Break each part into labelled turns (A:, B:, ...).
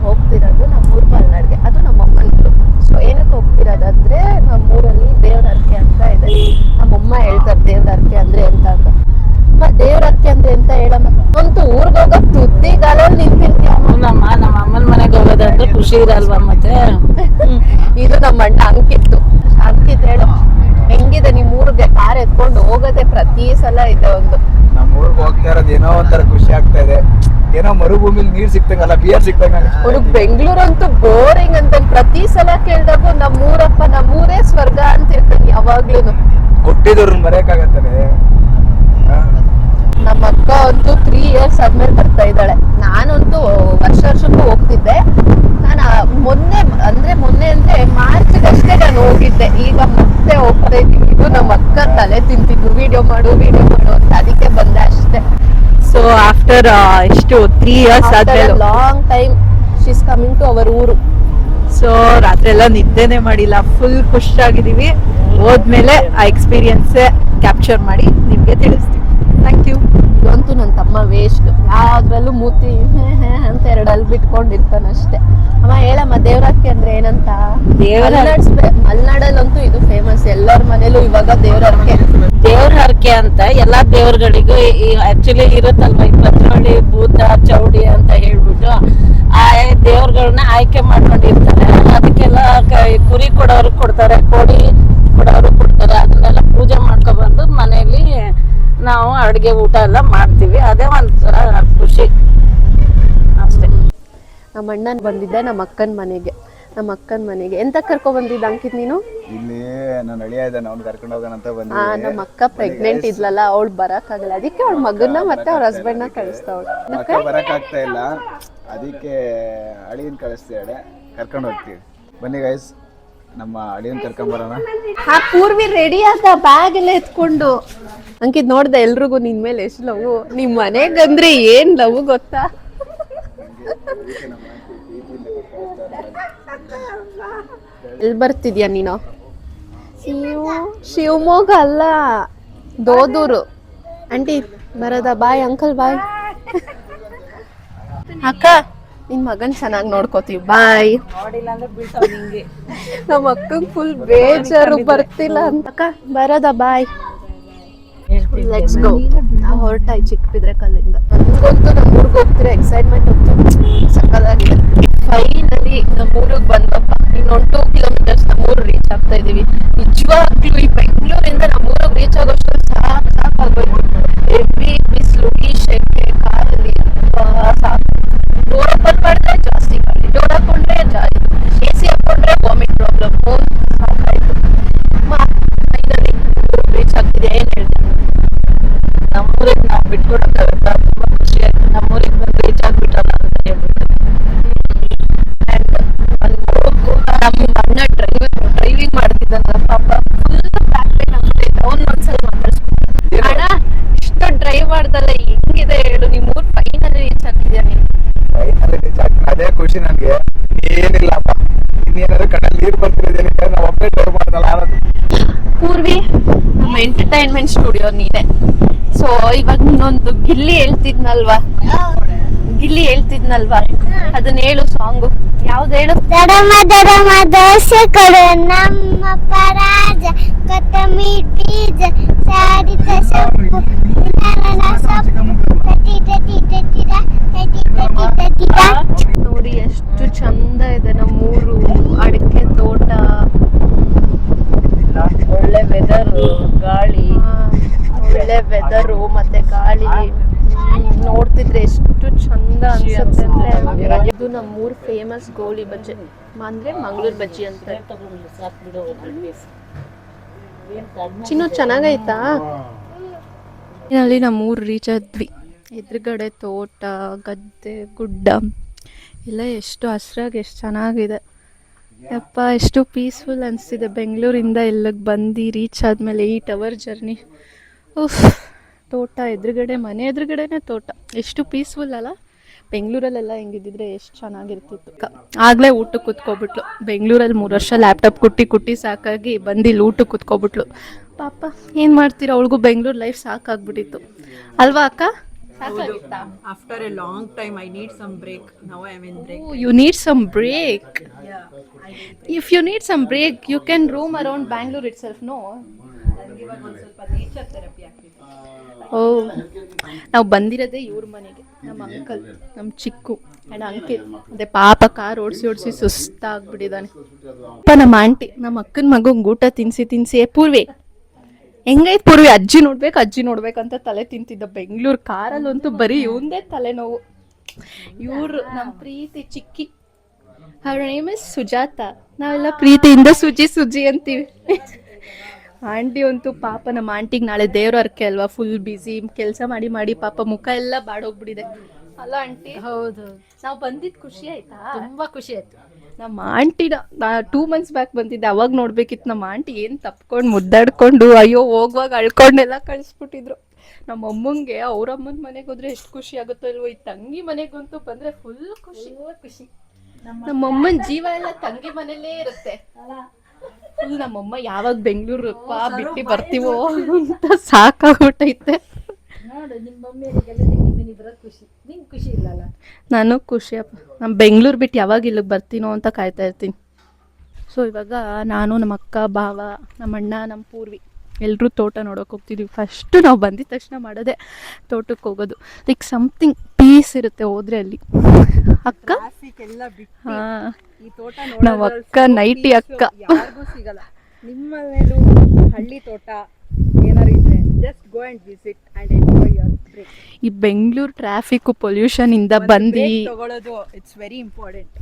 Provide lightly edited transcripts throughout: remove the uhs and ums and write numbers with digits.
A: ಹೋಗ್ತಿರೋದು ನಮ್ಮೂರು ಮಲೆನಾಡಿಗೆ, ಅದು ನಮ್ಮ ಅಮ್ಮನೂರು. ಸೊ ಏನಕ್ಕೆ ಹೋಗ್ತಿರೋದಂದ್ರೆ ನಮ್ಮೂರಲ್ಲಿ ದೇವ್ರ ಹರಕೆ ಅಂತ ಇದೆ. ನಮ್ಮಮ್ಮ ಹೇಳ್ತಾರೆ ದೇವ್ರ ಹರಕೆ ಅಂದ್ರೆ ಎಂತ ಅಂತ. ದೇವ್ರ ಹರಕೆ ಅಂದ್ರೆ ಎಂತ ಹೇಳಮ್ಮ, ಅಂತೂ ಊರ್ಗ್ ಹೋಗಕ್ ತುದ್ದಿಗಾಲಲ್ಲಿ ನಿಂತಿರ್ತೀಯ.
B: ನಮ್ಮ ಅಮ್ಮನ ಮನೆಗೆ ಹೋಗೋದಂದ್ರೆ ಖುಷಿ ಇರಲ್ವಾ ಮತ್ತೆ.
A: ಇದು ನಮ್ಮ ಅಣ್ಣ ಅಂಕಿತ್ ಹೇಳು, ಹೆಂಗಿದೆ ನಿಮ್ ಊರಿಗೆ ಕಾರ್ ಎತ್ಕೊಂಡು ಹೋಗೋದೇ ಪ್ರತಿ ಸಲ ಇದೆ ಒಂದು.
C: ನಮ್ಮ ಊರಿಗೆ ಹೋಗ್ತಾ ಇರೋದು ಏನೋ ಒಂಥರ ಖುಷಿ ಆಗ್ತಾ ಇದೆ. ಏನೋ ಮರುಭೂಮಿಲಿ ನೀರ್ ಸಿಕ್ತಂಗಲ್ಲ, ಬಿಯರ್ ಸಿಕ್ತಂಗ.
A: ಹುಡುಗ ಬೆಂಗಳೂರಂತೂ ಬೋರಿಂಗ್ ಅಂತ ಪ್ರತಿ ಸಲ ಕೇಳಿದಾಗ ನಮ್ಮೂರೇ ಸ್ವರ್ಗ ಅಂತ ಇರ್ತಾನೆ ಯಾವಾಗ್ಲೂನು.
C: ಹುಟ್ಟಿದವ್ರನ್ನ ಮರೆಯಕ್ಕಾಗತ್ತದೆ.
A: ನಮ್ಮ ಅಕ್ಕ ಅಂತೂ 3 years ಆದ್ಮೇಲೆ ಬರ್ತಾ ಇದ್ದಾಳೆ. ನಾನಂತೂ ವರ್ಷಕ್ಕೂ ಹೋಗ್ತಿದ್ದೆ. ನಾನು ಮೊನ್ನೆ ಅಂದ್ರೆ ಮಾರ್ಚ್ಗಷ್ಟೇ ನಾನು ಹೋಗಿದ್ದೆ. ಈಗ ಮತ್ತೆ ಹೋಗ್ತಾ ಇದ್ದೀವಿ. ಇದು ನಮ್ಮ ಅಕ್ಕ ತಲೆ ತಿಂತಿದ್ದು ವಿಡಿಯೋ ಮಾಡು ಅಂತ, ಅದಕ್ಕೆ ಬಂದೆ ಅಷ್ಟೇ.
B: ಸೊ ಆಫ್ಟರ್ ಎಷ್ಟು 3 years ಆದ್ಮೇಲೆ
A: long time she is coming to our ಊರು.
B: ಸೊ ರಾತ್ರಿ ಎಲ್ಲ ನಿದ್ದೆನೆ ಮಾಡಿಲ್ಲ, ಫುಲ್ ಖುಷಿಯಾಗಿದ್ದೀವಿ. ಹೋದ್ಮೇಲೆ ಆ ಎಕ್ಸ್ಪೀರಿಯನ್ಸ್ ಕ್ಯಾಪ್ಚರ್ ಮಾಡಿ ನಿಮ್ಗೆ ತಿಳಿಸ್ತೀವಿ. Thank you.
A: ಇದಂತೂ ನನ್ನ ತಮ್ಮ ವೇಸ್ಟ್, ಯಾವ್ದ್ರಲ್ಲೂ ಮೂತಿ ಅಂತ 2 ಹಲ್ ಬಿಟ್ಕೊಂಡಿರ್ತಾನಷ್ಟೇ. ಅಮ್ಮ ಹೇಳಮ್ಮ ದೇವ್ರಕ್ಕೆ ಅಂದ್ರೆ ಏನಂತ. ಮಲೆನಾಡಲ್ಲಂತೂ ಇದು ಫೇಮಸ್, ಎಲ್ಲರ ಮನೇಲೂ ಇವಾಗ
B: ದೇವ್ರ ಹರಕೆ ಅಂತ ಎಲ್ಲಾ ದೇವ್ರಗಳಿಗೂ ಆಕ್ಚುಲಿ ಇರುತ್ತಲ್ವಾ, ಈ ಭದ್ರವಳ್ಳಿ, ಭೂತ, ಚೌಡಿ ಅಂತ ಹೇಳ್ಬಿಟ್ಟು ಆ ದೇವ್ರಗಳನ್ನ ಆಯ್ಕೆ ಮಾಡ್ಕೊಂಡಿರ್ತಾರೆ. ಅದಕ್ಕೆಲ್ಲ ಕುರಿ ಕೊಡೋರು ಕೊಡ್ತಾರೆ, ಕೋಳಿ ಕೊಡೋರು ಕೊಡ್ತಾರೆ. ಅದನ್ನೆಲ್ಲ ಪೂಜೆ ಮಾಡ್ಕೊಬಂದು ಮನೆಯಲ್ಲಿ ನಾವು ಅಡುಗೆ ಊಟ ಎಲ್ಲ ಮಾಡ್ತೀವಿ. ಅದೇ ಒಂಥರ ಖುಷಿ ಅಷ್ಟೇ.
A: ನಮ್ಮ ಅಣ್ಣನ್ ಬಂದಿದ್ದೆ ನಮ್ಮ ಅಕ್ಕನ ಮನೆಗೆ. ಎಂತ ಕರ್ಕೊ ಬಂದಿದ್ದ ಅಂಕಿತ್ ನೀನು?
C: ಇಲ್ಲಿ ನಾನು ಅಳಿಯ ಇದ್ದಾನೆ, ಅವ್ನು ಕರ್ಕೊಂಡು ಹೋಗೋಣ ಅಂತ ಬಂದೆ.
A: ನಮ್ಮ ಅಕ್ಕ ಪ್ರೆಗ್ನೆಂಟ್ ಇದ್ಲಲ್ಲ, ಅವಳು ಬರಕ್ಕಾಗಲ್ಲ. ಅದಕ್ಕೆ ಅವಳ ಮಗನ್ನ ಮತ್ತೆ ಅವ್ರ ಹಸ್ಬೆಂಡ್ ನ ಕಳಿಸ್ತಾವಳು.
C: ಅಕ್ಕ ಬರಕ್ ಆಗ್ತಾ ಇಲ್ಲ, ಅದಕ್ಕೆ ಅಳಿಯನ್ ಕಳಿಸ್ತಾಳೆ, ಕರ್ಕೊಂಡು ಹೋಗ್ತೀವಿ. ಬನ್ನಿ ಗೈಸ್, ನಮ್ಮ ಅಳಿಯನ್ ಕರ್ಕೊಂಡ್ ಬರೋಣ.
A: ಪೂರ್ವಿ ರೆಡಿ ಆದ ಬ್ಯಾಗ್ ಎಲ್ಲ ಎತ್ಕೊಂಡು. ಅಂಕಿತ್ ನೋಡ್ದೆ ಎಲ್ರಿಗೂ ನಿನ್ ಮೇಲೆ ಎಷ್ಟು ಲವ್. ನಿಮ್ ಮನೆಗಂದ್ರೆ ಏನ್ ಲವ್ ಗೊತ್ತಾ? ಎಲ್ಲಿ ಬರ್ತಿದ್ಯಾ ನೀನು? ಶಿವಮೊಗ್ಗ ಅಲ್ಲ, ದೋದೂರು. ಆಂಟಿ ಬರೋದಾ? ಬಾಯ್ ಅಂಕಲ್, ಬಾಯ್. ಅಕ್ಕ ನಿನ್ ಮಗನ್ ಚೆನ್ನಾಗಿ ನೋಡ್ಕೋತೀವಿ, ಬಾಯ್. ನಮ್ಮ ಅಕ್ಕಂಗ್ ಫುಲ್ ಬೇಜಾರು, ಬರ್ತಿಲ್ಲ ಅಂತ. ಅಕ್ಕ ಬರೋದಾ? ಬಾಯ್. Let's go. ನಾವು ಹೊರಟಾಯ್ ಚಿಕ್ಕಬಿದ್ರೆ ಕಲ್ಲಿಂದ. ನನ್ಗಂತೂ ನಮ್ಮ ಊರಿಗೆ ಹೋಗ್ತಿರೋ ಎಕ್ಸೈಟ್ಮೆಂಟ್ ಅಂತೂ ಸಕ್ಕದಾಗಿದೆ. ಫೈನಲಿ ನಮ್ಮ ಊರಿಗೆ ಬಂದಪ್ಪ. ಇನ್ನೊಂದು 2 kilometers ನಮ್ಮೂರು ರೀಚ್ ಆಗ್ತಾ ಇದೀವಿ. ನಿಜವಾಗ್ಲೂ ಈ ಬೆಂಗಳೂರಿಂದ ನಮ್ಮೂರಿಗೆ ರೀಚ್ ಆಗೋಷ್ಟು ಸಾಕಾಗೋಯ್ತು. ಹೆವಿ ಬಿಸಿಲು, ಈ ಶೆಕೆ, ಕಾಲಲ್ಲಿ ಸಾಕು. ಡೋರ್ ಓಪನ್ ಮಾಡಿದ್ರೆ ಜಾಸ್ತಿ ಗಾಳಿ, ಡೋರ್ ಹಾಕೊಂಡ್ರೆ AC ಹಾಕೊಂಡ್ರೆ ವಾಮಿಟ್ ಪ್ರಾಬ್ಲಮ್. ಸಾಕಾಯ್ತು. ಫೈನಲಿ ರೀಚ್ ಆಗ್ತಿದೆ. ಏನ್ ಹೇಳ್ತೀನಿ,
B: ನಮ್ಮೂರಿಗೆ ನಾವು ಬಿಟ್ಕೊಡಕ್ಕಾಗತ್ತಾ? ತುಂಬಾ ಖುಷಿ ಆಯ್ತು, ನಮ್ಮೂರಿಗೆ ಬಂದು ರೀಚ್ ಆಗ್ಬಿಟ್ಟಲ್ಲ ಅಂತ ಹೇಳ್ಬಿಟ್ಟು.
A: ನಮ್ಮ ಡ್ರೈವಿಂಗ್ ಮಾಡ್ತಿದ್ದಾನಲ್ಲ ಪಾಪ, ಫುಲ್ ಬ್ಯಾಕ್ ಪೇನ್ ಆಗ್ತೈತೆ. ಒಂದ್ಸಲ ಮಾತಾಡ್ಸ್ಬಿಟ್ಟು, ಅಣ್ಣ ಇಷ್ಟು ಡ್ರೈವ್ ಮಾಡ್ದಲ್ಲ ಹೆಂಗಿದೆ ಹೇಳು, ನಿಮ್ ಊರ್ ಫೈನಲಿ ರೀಚ್ ಆಗ್ತಿದ್ಯಾ ನೀನು?
C: ಅದೇ ಖುಷಿ ನನ್ಗೆ, ಏನಿಲ್ಲಪ್ಪ. ಇನ್ನೇನಾದ್ರು ಕಣ್ಣಲ್ಲಿ ನೀರು ಬರ್ತಿರೋದೇನೆ, ನಾವು ಒಬ್ಬನೇ ಡ್ರೈವ್ ಮಾಡ್ದಲ್ಲ.
A: ಪೂರ್ವಿ, ನಮ್ಮ ಎಂಟರ್ಟೈನ್ಮೆಂಟ್ ಸ್ಟುಡಿಯೋ ನೀನೆ. ಸೊ ಇವಾಗ ಇನ್ನೊಂದು ಗಿಲ್ಲಿ ಹೇಳ್ತಿದ್ನಲ್ವಾ, ಅದನ್ನ ಹೇಳು ಸಾಂಗು. ಯಾವ್ದು ಹೇಳು?
D: ದಡಮ ದೋಸೆ ಕೊಡು ನಮ್ಮ ಪರಾಜ, ಕೊತ್ತಂಬರಿ ಬೀಜ, ಸಾರಿತ ಸೊಪ್ಪು,
A: ನೋಡಿ ಎಷ್ಟು ಚಂದ ಇದೆ ನಮ್ಮೂರು. ಅಡಿಕೆ ತೋಟ,
B: ಒಳ್ಳೆ ವೆದರು, ಗಾಳಿ,
A: ಒಳ್ಳೆ ವೆದರು ಮತ್ತೆ ಗಾಳಿ. ನೋಡ್ತಿದ್ರೆ ಎಷ್ಟು ಚಂದ ಅನ್ಸುತ್ತೆ ಅಂದ್ರೆ. ಇದು ನಮ್ಮೂರ್ ಫೇಮಸ್ ಗೋಳಿ ಬಜ್ಜಿ ಅಂದ್ರೆ ಮಂಗಳೂರು ಬಜ್ಜಿ ಅಂತ. ಚಿನ್ನು ಚೆನ್ನಾಗೈತಾ? ಅಲ್ಲಿ ನಮ್ಮೂರು ರೀಚ್ ಆದ್ವಿ. ಎದುರುಗಡೆ ತೋಟ, ಗದ್ದೆ, ಗುಡ್ಡ ಎಲ್ಲ ಎಷ್ಟು ಹಸ್ರಾಗಿ ಎಷ್ಟು ಚೆನ್ನಾಗಿದೆ. ಯಪ್ಪ ಎಷ್ಟು ಪೀಸ್ಫುಲ್ ಅನಿಸ್ತಿದೆ. ಬೆಂಗಳೂರಿಂದ ಇಲ್ಲಿಗೆ ಬಂದು ರೀಚ್ ಆದಮೇಲೆ 8 hour ಜರ್ನಿ. ತೋಟ ಎದುರುಗಡೆ, ಮನೆ ಎದುರುಗಡೆನೇ ತೋಟ. ಎಷ್ಟು ಪೀಸ್ಫುಲ್ ಅಲ್ಲ? ಬೆಂಗಳೂರಲ್ಲೆಲ್ಲ ಹೆಂಗಿದ್ದಿದ್ರೆ ಎಷ್ಟು ಚೆನ್ನಾಗಿರ್ತಿತ್ತು. ಆಗಲೇ ಊಟಕ್ಕೆ ಕೂತ್ಕೊಬಿಟ್ಲು. ಬೆಂಗಳೂರಲ್ಲಿ 3 ವರ್ಷ ಲ್ಯಾಪ್ಟಾಪ್ ಕುಟ್ಟಿ ಸಾಕಾಗಿ ಬಂದು ಇಲ್ಲಿ ಊಟಕ್ಕೆ ಕೂತ್ಕೊಬಿಟ್ಲು. ಪಾಪ ಏನು ಮಾಡ್ತೀರಾ, ಅವಳಿಗೂ ಬೆಂಗಳೂರು ಲೈಫ್ ಸಾಕಾಗ್ಬಿಟ್ಟಿತ್ತು ಅಲ್ವಾ ಅಕ್ಕ? ಸಾಕಾಗಿತ್ತಾ?
E: After a long time, I need some break. Now I am in break.
A: Oh, you need some break. If you need some break, you can roam around Bangalore itself, no?
E: Nature therapy ಆಗ್ತಿದೆ.
A: ಓ, ನಾವು ಬಂದಿರೋದೇ ಇವ್ರ ಮನೆಗೆ, ನಮ್ಮ uncle, ನಮ್ಮ ಚಿಕ್ಕು and ಅಂಕಿಲ್. ಅದೇ ಪಾಪ car ಓಡಿಸಿ ಸುಸ್ತಾಗ್ಬಿಟ್ಟಿದ್ದಾನೆ. ಅಪ್ಪ ನಮ್ಮ ಆಂಟಿ ನಮ್ಮ ಅಕ್ಕನ ಮಗಂಗೆ ಊಟ ತಿನ್ಸಿ ಪೂರ್ವಿ ಹೆಂಗೈತೆ ಪೂರ್ವಿ, ಅಜ್ಜಿ ನೋಡ್ಬೇಕಂತ ತಲೆ ತಿಂತಿದ್ದ. ಬೆಂಗಳೂರು ಕಾರಲ್ಲಂತೂ ಬರೀ ಇವಂದೇ ತಲೆನೋವು. ಇವ್ರು ನಮ್ಮ ಪ್ರೀತಿ ಚಿಕ್ಕಿ, ಅವ್ರ ನೇಮ್ ಇಸ್ ಸುಜಾತ, ನಾವೆಲ್ಲ ಪ್ರೀತಿಯಿಂದ ಸುಜಿ ಅಂತೀವಿ. ಆಂಟಿ ಅಂತೂ ಪಾಪ, ನಮ್ಮ ಆಂಟಿಗೆ ನಾಳೆ ದೇವ್ರ ಹರಕೆ ಅಲ್ವಾ, ಫುಲ್ ಬ್ಯುಸಿ ಕೆಲಸ ಮಾಡಿ ಪಾಪ ಮುಖ ಎಲ್ಲ ಬಾಡೋಗ್ಬಿಟ್ಟಿದೆ ಅಲ್ಲ ಆಂಟಿ?
B: ಹೌದು,
A: ನಾವು ಬಂದಿದ್ದು ಖುಷಿ ಆಯ್ತಾ?
B: ತುಂಬಾ ಖುಷಿ ಆಯ್ತು.
A: ನಮ್ಮ ಆಂಟಿನ 2 months ಬ್ಯಾಕ್ ಬಂದಿದ್ದೆ, ಅವಾಗ ನೋಡ್ಬೇಕಿತ್ತು. ನಮ್ಮ ಆಂಟಿ ಏನು ತಪ್ಕೊಂಡು ಮುದ್ದಾಡ್ಕೊಂಡು ಅಯ್ಯೋ ಹೋಗುವಾಗ ಅಳ್ಕೊಂಡೆಲ್ಲ ಕಳಿಸ್ಬಿಟ್ಟಿದ್ರು. ನಮ್ಮ ಅಮ್ಮಂಗೆ ಅವ್ರ ಅಮ್ಮನ ಮನೆಗೆ ಹೋದ್ರೆ ಎಷ್ಟು ಖುಷಿ ಆಗುತ್ತೋ ಇಲ್ವೋ, ಈ ತಂಗಿ ಮನೆಗಂತೂ ಬಂದ್ರೆ ಫುಲ್ ಖುಷಿ. ನಮ್ಮ ಅಮ್ಮನ ಜೀವ ಎಲ್ಲ ತಂಗಿ ಮನೇಲೇ ಇರುತ್ತೆ. ಫುಲ್ ನಮ್ಮಮ್ಮ ಯಾವಾಗ ಬೆಂಗಳೂರು ಬಿಟ್ಟು ಬರ್ತೀವೋ ಅಂತ ಸಾಕಾಗ್ಬಿಟ್ಟೈತೆ.
B: ನೋಡು, ನಿಮ್ಮ ಮಮ್ಮಿಯರಿಗೆಲ್ಲ ನಿಮ್ಮ ಮನೆ ಬರೋದು ಖುಷಿ, ನಿಂಗೆ ಖುಷಿ ಇಲ್ಲಲ್ಲ?
A: ನಾನು ಖುಷಿಯಪ್ಪ, ನಾನು ಬೆಂಗಳೂರು ಬಿಟ್ಟು ಯಾವಾಗ ಇಲ್ಲಿಗೆ ಬರ್ತೀನೋ ಅಂತ ಕಾಯ್ತಾ ಇರ್ತೀನಿ. ಸೊ ಇವಾಗ ನಾನು, ನಮ್ಮ ಅಕ್ಕ, ಭಾವ, ನಮ್ಮ ಅಣ್ಣ, ನಮ್ಮ ಪೂರ್ವಿ ಎಲ್ಲರೂ ತೋಟ ನೋಡೋಕೆ ಹೋಗ್ತಿದ್ವಿ. ಫಸ್ಟು ನಾವು ಬಂದಿದ ತಕ್ಷಣ ಮಾಡೋದೇ ತೋಟಕ್ಕೆ ಹೋಗೋದು. ಲೈಕ್ ಸಮಥಿಂಗ್ ಪೀಸ್ ಇರುತ್ತೆ ಹೋದ್ರೆ ಅಲ್ಲಿ. ಅಕ್ಕ
E: Traffic ಎಲ್ಲ ಬಿಟ್ಟು
A: ಹಾಂ,
E: ಈ ತೋಟ
A: ನಾವು ಅಕ್ಕ ನೈಟಿ ಅಕ್ಕ.
E: ಯಾರಿಗೂ ಸಿಗಲ್ಲ. ನಿಮ್ಮನೇಲೂ ಹಳ್ಳಿ ತೋಟ ಏನಾರು ಇದ್ರೆ just go and visit and enjoy your break.
A: ಈ ಬೆಂಗಳೂರು ಟ್ರಾಫಿಕ್ ಪೊಲ್ಯೂಷನ್ ಇಂದ ಬಂದು
E: ತಗೊಳ್ಳೋದು ಇಟ್ಸ್ ವೆರಿ ಇಂಪಾರ್ಟೆಂಟ್.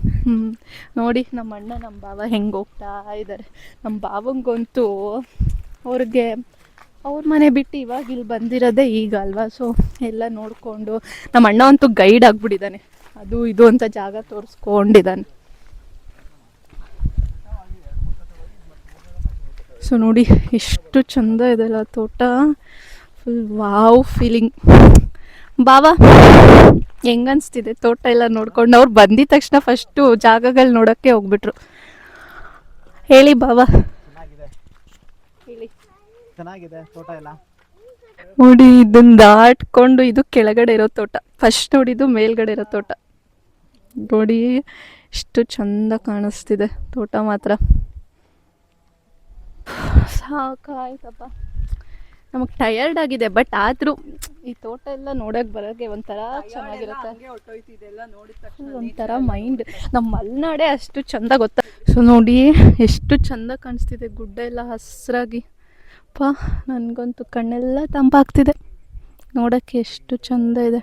A: ನೋಡಿ ನಮ್ಮ ಅಣ್ಣ ನಮ್ಮ ಭಾವ ಹೆಂಗೆ ಹೋಗ್ತಾ ಇದ್ದಾರೆ. ನಮ್ಮ ಭಾವಂಗಂತೂ ಅವ್ರಿಗೆ ಅವ್ರ ಮನೆ ಬಿಟ್ಟು ಇವಾಗ ಇಲ್ಲಿ ಬಂದಿರೋದೇ ಈಗ ಅಲ್ವಾ. ಸೊ ಎಲ್ಲ ನೋಡಿಕೊಂಡು ನಮ್ಮ ಅಣ್ಣ ಅಂತೂ ಗೈಡ್ ಆಗಿಬಿಟ್ಟಿದ್ದಾನೆ, ಅದು ಇದು ಅಂತ ಜಾಗ ತೋರಿಸ್ಕೊಂಡಿದ್ದಾನೆ. ಸೊ ನೋಡಿ ಎಷ್ಟು ಚಂದ ಇದೆಲ್ಲ ತೋಟ, ಫುಲ್ ವಾವ್ ಫೀಲಿಂಗ್. ಬಾವಾ ಹೆಂಗನ್ಸ್ತಿದೆ ತೋಟ ಎಲ್ಲ ನೋಡ್ಕೊಂಡು? ಅವ್ರು ಬಂದಿದ ತಕ್ಷಣ ಫಸ್ಟು ಜಾಗಗಳು ನೋಡೋಕ್ಕೆ ಹೋಗ್ಬಿಟ್ರು. ಹೇಳಿ ಬಾವಾ, ಹೇಳಿ.
C: ಚೆನ್ನಾಗಿದೆ ತೋಟ ಎಲ್ಲ.
A: ನೋಡಿ ಇದನ್ನ ದಾಟ್ಕೊಂಡು ಇದು ಕೆಳಗಡೆ ಇರೋ ತೋಟ, ಫಸ್ಟ್ ನೋಡಿದ್ದು ಮೇಲ್ಗಡೆ ಇರೋ ತೋಟ. ನೋಡಿ ಎಷ್ಟು ಚಂದ ಕಾಣಿಸ್ತಿದೆ ತೋಟ ಮಾತ್ರ. ಸಾಕಾಯ್ತಪ್ಪ, ನಮಗೆ ಟಯರ್ಡ್ ಆಗಿದೆ. ಬಟ್ ಆದರೂ ಈ ತೋಟ ಎಲ್ಲ ನೋಡೋಕೆ ಬರೋಕ್ಕೆ ಒಂಥರ ಚೆನ್ನಾಗಿರುತ್ತೆ. ಒಂಥರ ಮೈಂಡ್, ನಮ್ಮ ಮಲೆನಾಡೇ ಅಷ್ಟು ಚಂದ ಗೊತ್ತಾ. ಸೊ ನೋಡಿ ಎಷ್ಟು ಚಂದ ಕಾಣಿಸ್ತಿದೆ, ಗುಡ್ಡ ಎಲ್ಲ ಹಸಿರಾಗಿ. ನನಗಂತೂ ಕಣ್ಣೆಲ್ಲ ತಂಪಾಗ್ತಿದೆ ನೋಡೋಕ್ಕೆ, ಎಷ್ಟು ಚಂದ ಇದೆ.